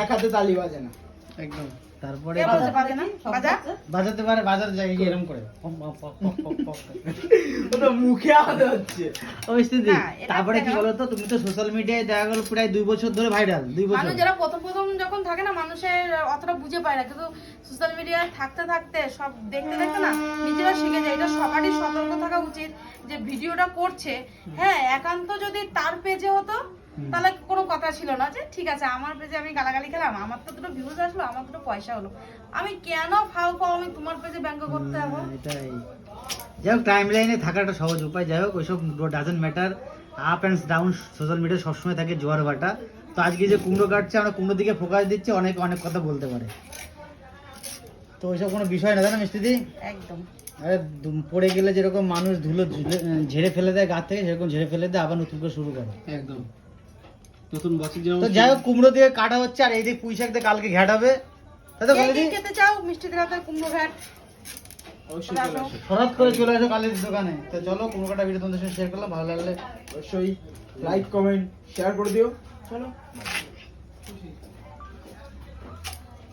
একাতে তালি বাজে না একদম। তারপরে কে বলছে বাজে না? বাজা? বাজাতে পারে, বাজার যায় এরকম করে ওটা মুখে আওয়াজ হচ্ছে। ওই স্থিতি। না, এটা তারপরে কি দেখো। বলতো, তুমি তো সোশ্যাল মিডিয়ায় দেখা গেল প্রায় 2 বছর ধরে ভাইরাল, 2 বছর। মানুষ যারা প্রথম প্রথম যখন থাকে না, মানুষের অতটা বুঝে পায় না, কিন্তু সোশ্যাল মিডিয়ায় থাকতে থাকতে সব দেখতে দেখতে না নিজেরা শিখে যায়। এটা সবারই সতর্ক থাকা উচিত যে ভিডিওটা করছে, হ্যাঁ একান্ত যদি তার পেজে হতো তাহলে কোনো কথা ছিল না, যে ঠিক আছে আমার পেজে আমি গালাগালি খেলাম, আমার তো দুটো ভিউজ আসলো, আমার দুটো পয়সা হলো, আমি কেন ফাও ফাও আমি তোমার পেজে ব্যঙ্গ করতে যাবো? এটাই। যাই হোক, টাইম লাইনে থাকাটা সহজ উপায়। যাই হোক, ওইসব doesn't matter. Up and down social media সবসময় থাকে, জোয়ার ভাটা। তো আজকে যে কুমড়ো কাটছে, আমরা কুমড়োর দিকে ফোকাস দিচ্ছি, অনেক অনেক কথা বলতে পারে। তো ওইসব কোনো বিষয় না, তাই না মিষ্টিদি? একদম। আরে পড়ে গেলে যেরকম মানুষ ধুলো ঝেড়ে ফেলে দেয় গা থেকে, সেরকম ঝেড়ে ফেলে দেয়, আবার নতুন করে শুরু করে। একদম নতুন বছর যেমন। তো যাই হোক, কুমড়ো দিয়ে কাটা হচ্ছে, আর এই দিয়ে পুঁই শাক দিয়ে কালকে ঘ্যাট হবে, তাই তো? কে বলে কি দিই, খেতে চাও মিষ্টি দিরাতে কুমড়ো ঘাট? অবশ্যই চলে আসো। হঠাৎ করে চলে আসো কালের দোকানে। তো চলো, কুমড়ো কাটা ভিডিও তোমাদের সাথে শেয়ার করলাম, ভালো লাগলে অবশ্যই লাইক কমেন্ট শেয়ার করে দিও। চলো।